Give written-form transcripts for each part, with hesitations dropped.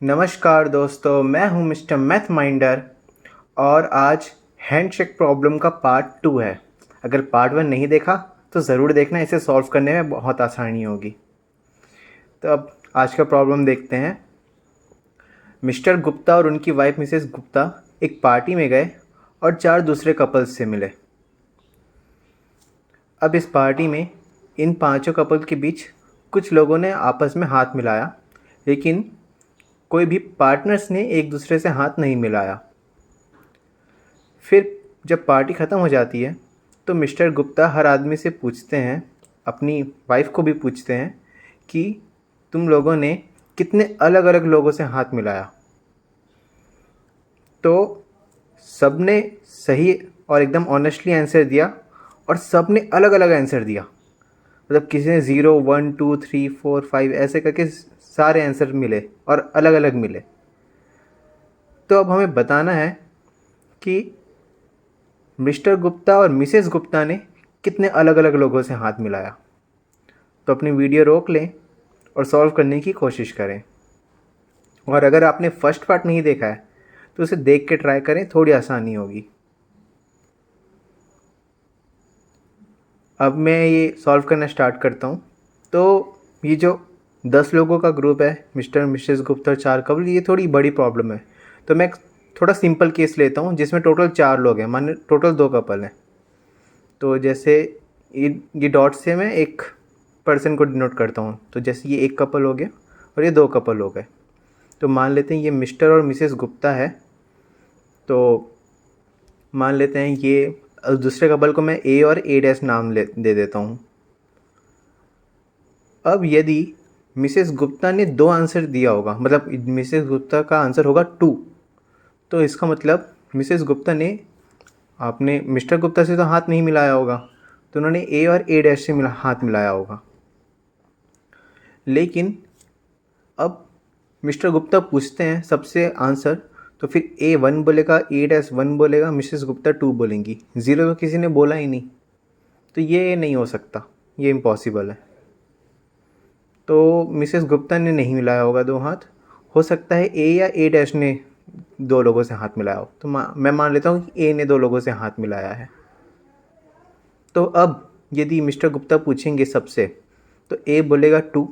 नमस्कार दोस्तों, मैं हूं मिस्टर मैथ माइंडर और आज हैंडशेक प्रॉब्लम का पार्ट 2 है। अगर पार्ट 1 नहीं देखा तो ज़रूर देखना, इसे सॉल्व करने में बहुत आसानी होगी। तो अब आज का प्रॉब्लम देखते हैं। मिस्टर गुप्ता और उनकी वाइफ मिसेस गुप्ता एक पार्टी में गए और 4 दूसरे कपल्स से मिले। अब इस पार्टी में इन पांचों कपल के बीच कुछ लोगों ने आपस में हाथ मिलाया, लेकिन कोई भी पार्टनर्स ने एक दूसरे से हाथ नहीं मिलाया। फिर जब पार्टी ख़त्म हो जाती है तो मिस्टर गुप्ता हर आदमी से पूछते हैं, अपनी वाइफ को भी पूछते हैं कि तुम लोगों ने कितने अलग अलग लोगों से हाथ मिलाया। तो सब ने सही और एकदम ऑनेस्टली आंसर दिया और सब ने अलग अलग आंसर दिया। मतलब किसी ने 0, 1, 2, 3, 4, 5 ऐसे करके सारे आंसर मिले और अलग अलग मिले। तो अब हमें बताना है कि मिस्टर गुप्ता और मिसेस गुप्ता ने कितने अलग अलग लोगों से हाथ मिलाया। तो अपनी वीडियो रोक लें और सॉल्व करने की कोशिश करें। और अगर आपने फर्स्ट पार्ट नहीं देखा है तो उसे देख के ट्राई करें, थोड़ी आसानी होगी। अब मैं ये सॉल्व करना स्टार्ट करता हूँ। तो ये जो 10 लोगों का ग्रुप है, मिस्टर मिसेस गुप्ता और 4 कपल, ये थोड़ी बड़ी प्रॉब्लम है। तो मैं थोड़ा सिंपल केस लेता हूँ जिसमें टोटल 4 लोग हैं, माने टोटल 2 कपल हैं। तो जैसे ये डॉट से मैं एक पर्सन को डिनोट करता हूँ। तो जैसे ये एक कपल हो गया और ये 2 कपल हो गए। तो मान लेते हैं ये मिस्टर और मिसेस गुप्ता है। तो मान लेते हैं ये दूसरे कपल को मैं ए और ए डैश नाम दे देता हूँ। अब यदि मिसेस गुप्ता ने 2 आंसर दिया होगा, मतलब मिसेस गुप्ता का आंसर होगा 2, तो इसका मतलब मिसेस गुप्ता ने, आपने मिस्टर गुप्ता से तो हाथ नहीं मिलाया होगा, तो उन्होंने ए और ए डैश से हाथ मिलाया होगा। लेकिन अब मिस्टर गुप्ता पूछते हैं सबसे आंसर, तो फिर ए 1 बोलेगा, ए डैश 1 बोलेगा, मिसेस गुप्ता 2 बोलेंगी। 0 तो किसी ने बोला ही नहीं, तो ये नहीं हो सकता, ये इम्पॉसिबल है। तो मिसेस गुप्ता ने नहीं मिलाया होगा 2 हाथ। हो सकता है ए या ए डैश ने 2 लोगों से हाथ मिलाया हो। तो मैं मान लेता हूँ कि ए ने 2 लोगों से हाथ मिलाया है। तो अब यदि मिस्टर गुप्ता पूछेंगे सबसे, तो ए बोलेगा 2,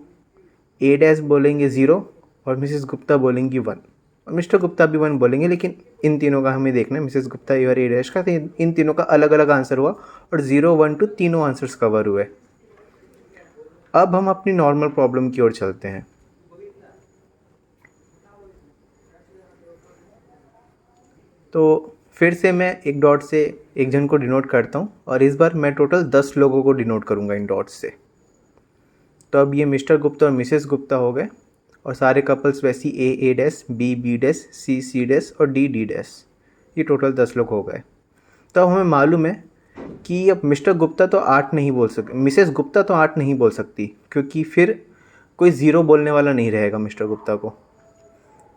ए डैश बोलेंगे 0 और मिसेस गुप्ता बोलेंगी 1, और मिस्टर गुप्ता भी 1 बोलेंगे। लेकिन इन तीनों का हमें देखना है, मिसेस गुप्ता ए और ए डैश का, तो इन तीनों का अलग अलग आंसर हुआ और 0, 1, 2 तीनों आंसर्स कवर हुए। अब हम अपनी नॉर्मल प्रॉब्लम की ओर चलते हैं। तो फिर से मैं एक डॉट से एक जन को डिनोट करता हूँ और इस बार मैं टोटल 10 लोगों को डिनोट करूँगा इन डॉट्स से। तो अब ये मिस्टर गुप्ता और मिसेस गुप्ता हो गए और सारे कपल्स वैसी A dash, B dash, C dash और डी डैश, ये टोटल 10 लोग हो गए। तो अब हमें मालूम है कि अब मिस्टर गुप्ता तो 8 नहीं बोल सकते, मिसेस गुप्ता तो 8 नहीं बोल सकती, क्योंकि फिर कोई 0 बोलने वाला नहीं रहेगा मिस्टर गुप्ता को।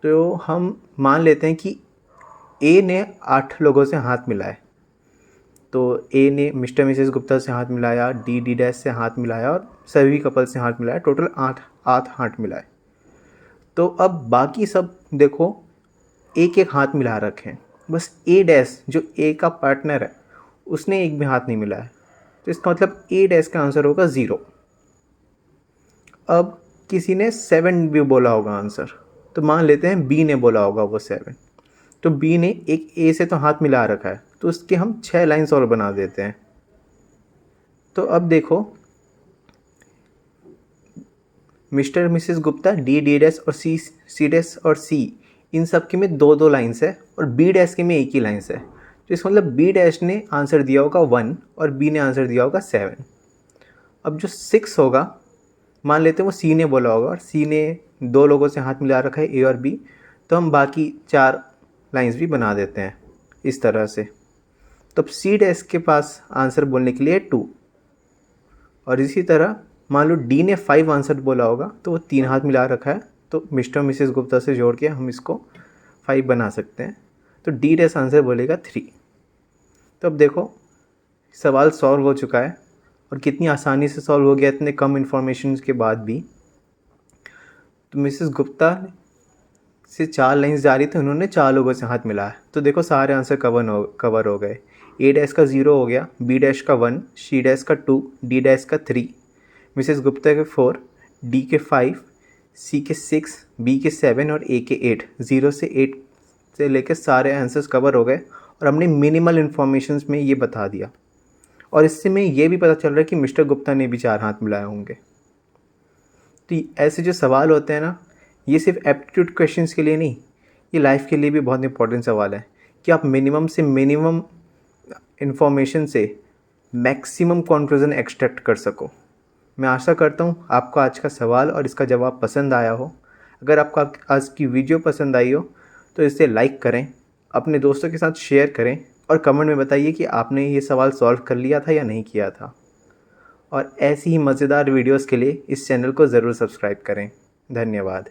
तो हम मान लेते हैं कि ए ने 8 लोगों से हाथ मिलाए। तो ए ने मिस्टर मिसेस गुप्ता से हाथ मिलाया, डी डैश से हाथ मिलाया और सभी कपल से हाथ मिलाया, टोटल 8 हाथ मिलाए। तो अब बाकी सब देखो एक एक हाथ मिला रखे हैं, बस ए डैश जो ए का पार्टनर है उसने एक भी हाथ नहीं मिलाया। तो इसका मतलब ए डैश का आंसर होगा 0। अब किसी ने 7 भी बोला होगा आंसर, तो मान लेते हैं बी ने बोला होगा वो 7। तो बी ने एक ए से तो हाथ मिला रखा है, तो उसके हम 6 लाइन्स और बना देते हैं। तो अब देखो mister Mrs Gupta D dash और सी डैश और सी, इन सब के में 2 2 लाइन्स है और बी डैश के में एक ही लाइन्स है। तो इसका मतलब बी डैश ने आंसर दिया होगा 1 और बी ने आंसर दिया होगा 7। अब जो 6 होगा, मान लेते हैं वो सी ने बोला होगा और सी ने 2 लोगों से हाथ मिला रखा है, ए और बी। तो हम बाकी 4 लाइन्स भी बना देते हैं इस तरह से। तो अब सी डैश के पास आंसर बोलने के लिए 2, और इसी तरह मान लो डी ने 5 आंसर बोला होगा, तो वो 3 हाथ मिला रखा है, तो मिस्टर मिसेस गुप्ता से जोड़ के हम इसको 5 बना सकते हैं। तो डी डैश आंसर बोलेगा 3। तो अब देखो सवाल सॉल्व हो चुका है और कितनी आसानी से सॉल्व हो गया इतने कम इन्फॉर्मेशन के बाद भी। तो मिसेस गुप्ता से 4 लाइंस जा रही थी, उन्होंने 4 लोगों से हाथ मिलाया। तो देखो सारे आंसर कवर हो गए। ए डैश का 0 हो गया, बी डैश का 1, सी डैश का 2, डी डैश का 3, मिसेस गुप्ता के 4, डी के 5, सी के 6, बी के 7 और ए के 8। 0 से 8 से लेकर सारे आंसर्स कवर हो गए और हमने मिनिमल इन्फॉर्मेशन में ये बता दिया। और इससे में ये भी पता चल रहा है कि मिस्टर गुप्ता ने भी 4 हाथ मिलाए होंगे। तो ऐसे जो सवाल होते हैं ना, ये सिर्फ एप्टीट्यूड क्वेश्चंस के लिए नहीं, ये लाइफ के लिए भी बहुत इंपॉर्टेंट सवाल है कि आप मिनिमम से मिनिमम इन्फॉर्मेशन से मैक्सिमम कंक्लूजन एक्सट्रैक्ट कर सको। मैं आशा करता हूँ आपको आज का सवाल और इसका जवाब पसंद आया हो। अगर आपको आज की वीडियो पसंद आई हो तो इसे लाइक करें, अपने दोस्तों के साथ शेयर करें और कमेंट में बताइए कि आपने ये सवाल सॉल्व कर लिया था या नहीं किया था। और ऐसी ही मज़ेदार वीडियोस के लिए इस चैनल को ज़रूर सब्सक्राइब करें। धन्यवाद।